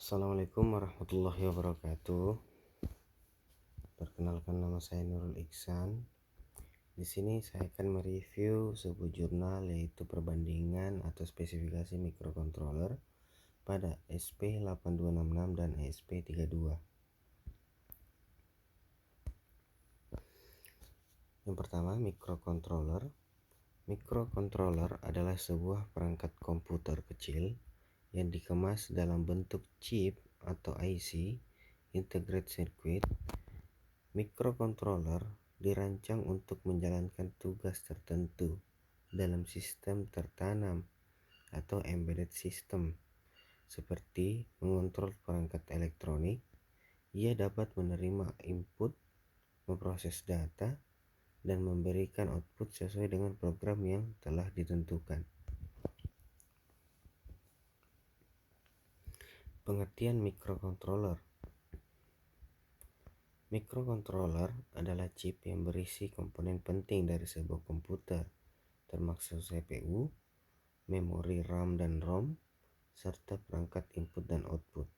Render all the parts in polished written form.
Assalamualaikum warahmatullahi wabarakatuh. Perkenalkan, nama saya Nurul Iksan. Di sini saya akan mereview sebuah jurnal, yaitu perbandingan atau spesifikasi microcontroller pada SP8266 dan SP32. Yang pertama, microcontroller. Microcontroller adalah sebuah perangkat komputer kecil yang dikemas dalam bentuk chip atau IC, integrated circuit. Microcontroller dirancang untuk menjalankan tugas tertentu dalam sistem tertanam atau embedded system, seperti mengontrol perangkat elektronik. Ia dapat menerima input, memproses data, dan memberikan output sesuai dengan program yang telah ditentukan. Pengertian microcontroller. Microcontroller adalah chip yang berisi komponen penting dari sebuah komputer, termasuk CPU, memori RAM dan ROM, serta perangkat input dan output.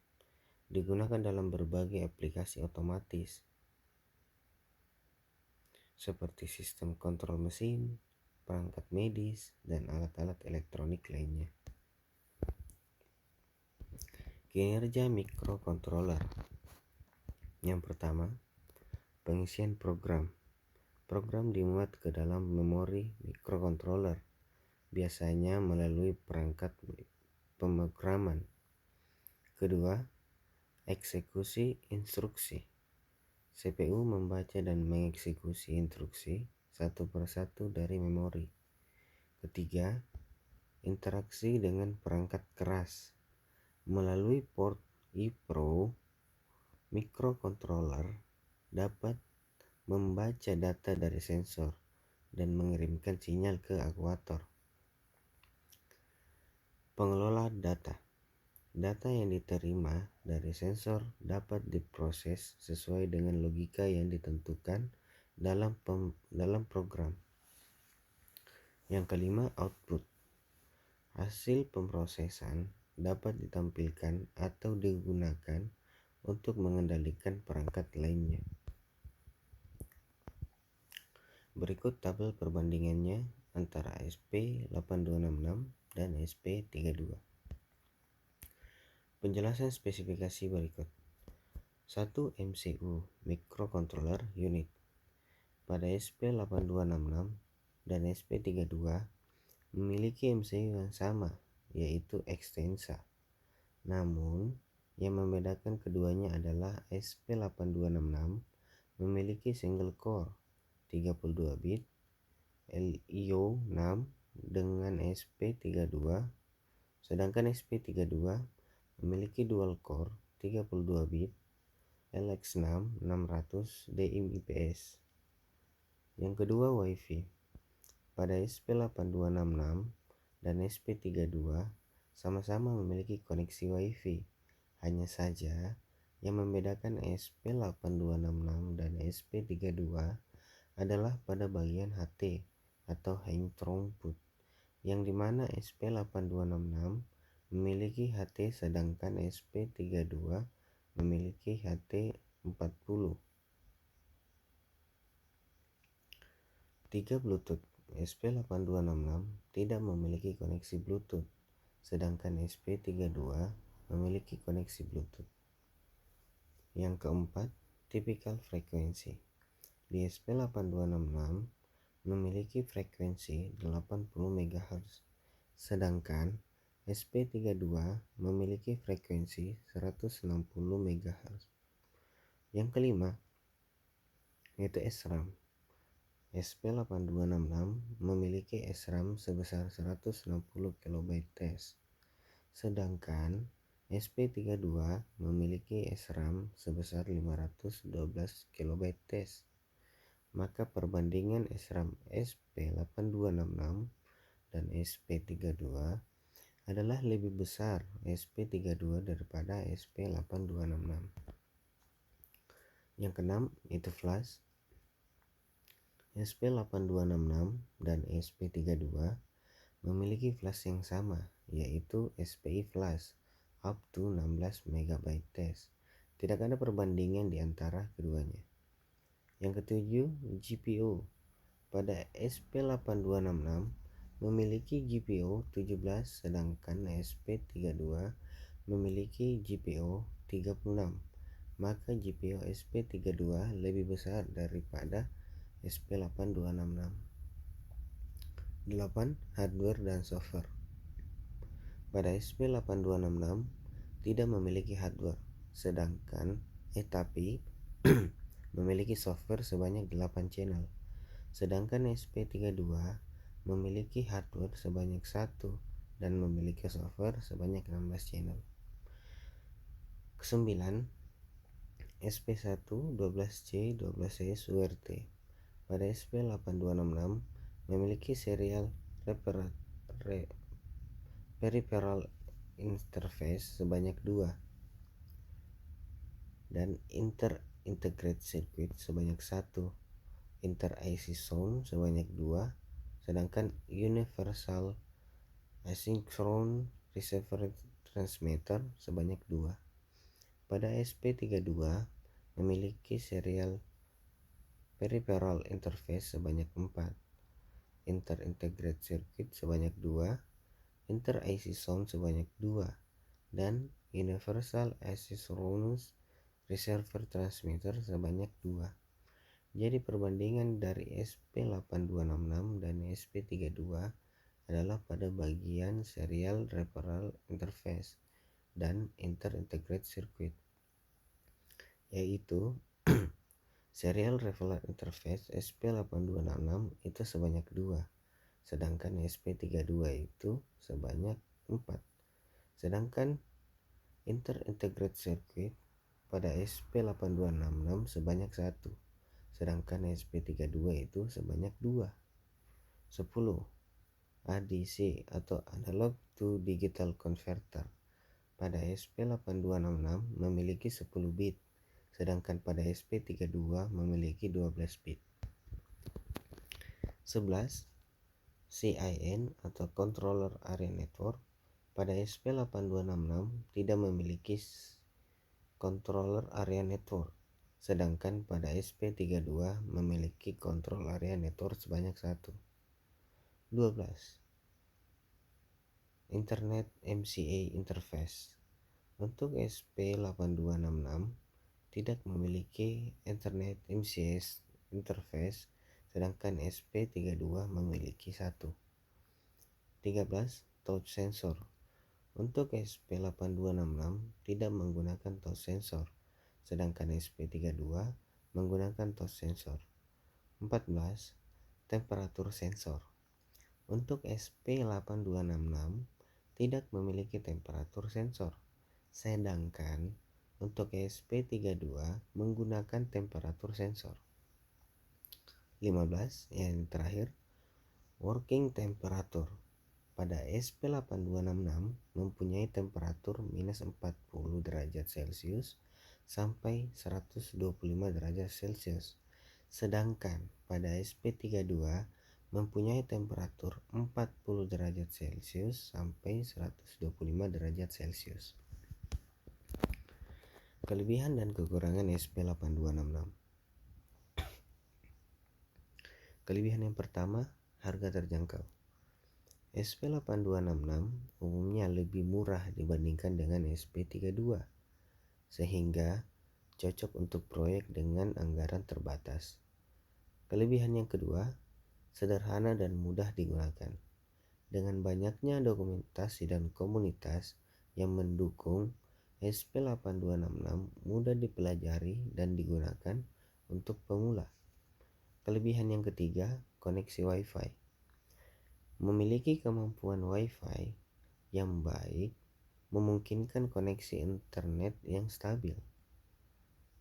Digunakan dalam berbagai aplikasi otomatis, seperti sistem kontrol mesin, perangkat medis, dan alat-alat elektronik lainnya. Kinerja microcontroller. Yang pertama, pengisian program. Program dimuat ke dalam memori microcontroller, biasanya melalui perangkat pemrograman. Kedua, eksekusi instruksi. CPU membaca dan mengeksekusi instruksi satu persatu dari memori. Ketiga, interaksi dengan perangkat keras. Melalui port EEPROM, microcontroller dapat membaca data dari sensor dan mengirimkan sinyal ke aktuator. Pengelola data. Data yang diterima dari sensor dapat diproses sesuai dengan logika yang ditentukan dalam program. Yang kelima, output. Hasil pemrosesan dapat ditampilkan atau digunakan untuk mengendalikan perangkat lainnya. Berikut tabel perbandingannya antara SP8266 dan SP32. Penjelasan spesifikasi berikut. 1. MCU microcontroller unit. Pada SP8266 dan SP32 memiliki MCU yang sama, yaitu Xtensa. Namun, yang membedakan keduanya adalah SP8266 memiliki single core 32 bit LIO6 dengan SP32, sedangkan SP32 memiliki dual core 32 bit LX6 600 DIMIPS. Yang kedua, WiFi. Pada SP8266 dan SP32 sama-sama memiliki koneksi WiFi. Hanya saja yang membedakan SP8266 dan SP32 adalah pada bagian HT atau high throughput, yang dimana SP8266 memiliki HT sedangkan SP32 memiliki HT 40. 3. Bluetooth. SP8266 tidak memiliki koneksi Bluetooth, sedangkan SP32 memiliki koneksi Bluetooth. Yang keempat, tipikal frekuensi. Di SP8266 memiliki frekuensi 80 MHz, sedangkan SP32 memiliki frekuensi 160 MHz. Yang kelima, yaitu SRAM. SP8266 memiliki SRAM sebesar 160 KB/s, sedangkan SP32 memiliki SRAM sebesar 512 KB/s. Maka perbandingan SRAM SP8266 dan SP32 adalah lebih besar SP32 daripada SP8266. Yang keenam, itu flash. SP8266 dan SP32 memiliki flash yang sama, yaitu SPI flash up to 16 MB test. Tidak ada perbandingan di antara keduanya. Yang ketujuh, GPU. Pada SP8266 memiliki GPU 17 sedangkan SP32 memiliki GPU 36. Maka GPU SP32 lebih besar daripada SP8266. 8. Hardware dan software. Pada SP8266 tidak memiliki hardware, tapi memiliki software sebanyak 8 channel. Sedangkan SP32 memiliki hardware sebanyak 1 dan memiliki software sebanyak 16 channel. 9. SP1 12C 12C URT. Pada SP8266 memiliki serial peripheral interface sebanyak 2 dan integrated circuit sebanyak 1, inter-IC sound sebanyak 2, sedangkan universal asynchronous receiver transmitter sebanyak 2. Pada SP32 memiliki serial peripheral interface sebanyak 4, inter-integrated circuit sebanyak 2, inter-IC sound sebanyak 2, dan universal asynchronous receiver transmitter sebanyak 2. Jadi perbandingan dari SP8266 dan SP32 adalah pada bagian serial referral interface dan inter-integrated circuit, yaitu serial referral interface SP8266 itu sebanyak 2, sedangkan SP32 itu sebanyak 4. Sedangkan inter-integrated circuit pada SP8266 sebanyak 1, sedangkan SP32 itu sebanyak 2. 10. ADC atau analog to digital converter. Pada SP8266 memiliki 10 bit, sedangkan pada SP32 memiliki 12 bit. 11. CIN atau controller area network. Pada SP8266 tidak memiliki controller area network, sedangkan pada SP32 memiliki control area network sebanyak 1. 12. Internet MCA interface. Untuk SP8266 tidak memiliki Internet MCA interface, sedangkan SP32 memiliki 1. 13. Touch sensor. Untuk SP8266 tidak menggunakan touch sensor, sedangkan SP32 menggunakan touch sensor. 14. Temperatur sensor. Untuk SP8266 tidak memiliki temperatur sensor, sedangkan untuk SP32 menggunakan temperatur sensor. 15. Yang terakhir, working temperature. Pada SP8266 mempunyai temperatur minus 40 derajat Celcius sampai 125 derajat Celcius, sedangkan pada SP32 mempunyai temperatur 40 derajat Celcius sampai 125 derajat Celcius. Kelebihan dan kekurangan SP8266. Kelebihan yang pertama, harga terjangkau. SP8266 umumnya lebih murah dibandingkan dengan SP32, sehingga cocok untuk proyek dengan anggaran terbatas. Kelebihan yang kedua, sederhana dan mudah digunakan. Dengan banyaknya dokumentasi dan komunitas yang mendukung, SP8266 mudah dipelajari dan digunakan untuk pemula. Kelebihan yang ketiga, koneksi Wi-Fi. Memiliki kemampuan Wi-Fi yang baik memungkinkan koneksi internet yang stabil.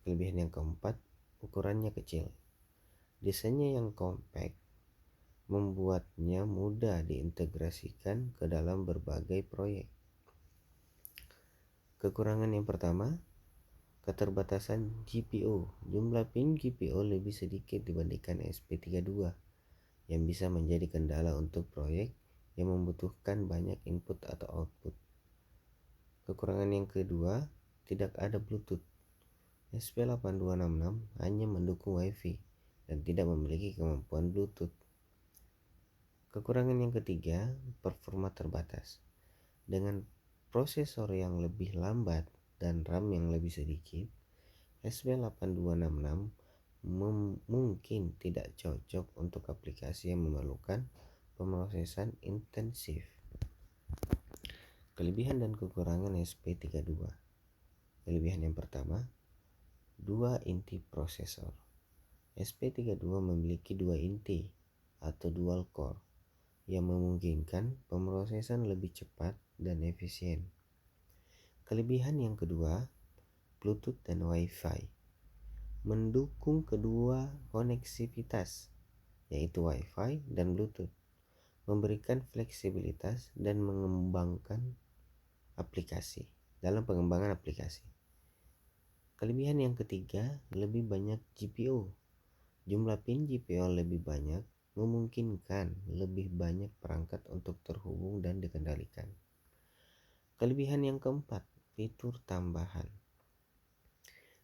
Kelebihan yang keempat, ukurannya kecil. Desainnya yang compact membuatnya mudah diintegrasikan ke dalam berbagai proyek. Kekurangan yang pertama, keterbatasan GPU. Jumlah pin GPU lebih sedikit dibandingkan SP32 yang bisa menjadi kendala untuk proyek yang membutuhkan banyak input atau output. Kekurangan yang kedua, tidak ada Bluetooth. SP8266 hanya mendukung Wi-Fi dan tidak memiliki kemampuan Bluetooth. Kekurangan yang ketiga, performa terbatas. Dengan prosesor yang lebih lambat dan RAM yang lebih sedikit, SP8266 mungkin tidak cocok untuk aplikasi yang memerlukan pemrosesan intensif. Kelebihan dan kekurangan SP32. Kelebihan yang pertama, 2 inti prosesor. SP32 memiliki 2 inti atau dual core yang memungkinkan pemrosesan lebih cepat dan efisien. Kelebihan yang kedua, Bluetooth dan Wi-Fi. Mendukung kedua koneksivitas, yaitu Wi-Fi dan Bluetooth, memberikan fleksibilitas dan pengembangan aplikasi. Kelebihan yang ketiga, lebih banyak GPU. Jumlah pin GPU lebih banyak memungkinkan lebih banyak perangkat untuk terhubung dan dikendalikan. Kelebihan yang keempat, fitur tambahan.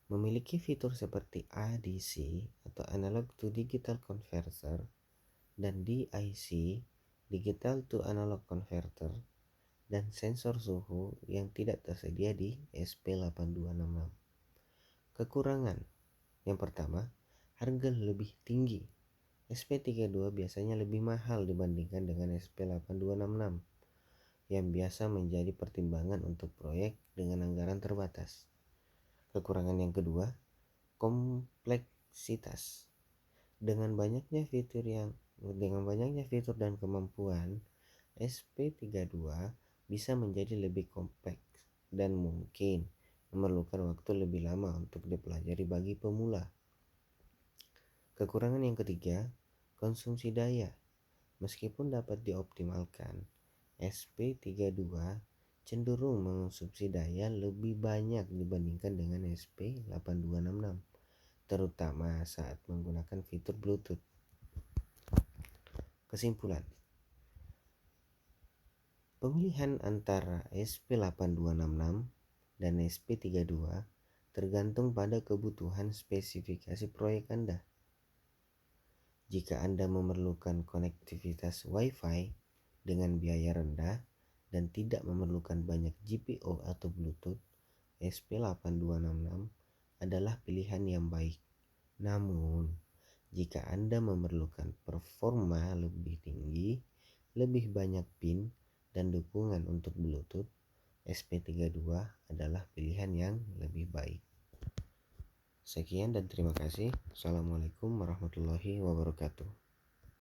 Memiliki fitur seperti ADC atau Analog to Digital Converter dan DIC, Digital to Analog Converter, dan sensor suhu yang tidak tersedia di SP8266. Kekurangan yang pertama, harga lebih tinggi. SP32 biasanya lebih mahal dibandingkan dengan SP8266 yang biasa menjadi pertimbangan untuk proyek dengan anggaran terbatas. Kekurangan yang kedua, kompleksitas. Dengan banyaknya fitur dan kemampuan, SP32 bisa menjadi lebih kompleks dan mungkin memerlukan waktu lebih lama untuk dipelajari bagi pemula. Kekurangan yang ketiga, konsumsi daya. Meskipun dapat dioptimalkan, SP32 cenderung mengonsumsi daya lebih banyak dibandingkan dengan SP8266, terutama saat menggunakan fitur Bluetooth. Kesimpulan, pemilihan antara SP8266 dan SP32 tergantung pada kebutuhan spesifikasi proyek Anda. Jika Anda memerlukan konektivitas Wi-Fi dengan biaya rendah dan tidak memerlukan banyak GPU atau Bluetooth, SP8266 adalah pilihan yang baik. Namun, jika Anda memerlukan performa lebih tinggi, lebih banyak pin, dan dukungan untuk Bluetooth, SP32 adalah pilihan yang lebih baik. Sekian dan terima kasih. Assalamualaikum warahmatullahi wabarakatuh.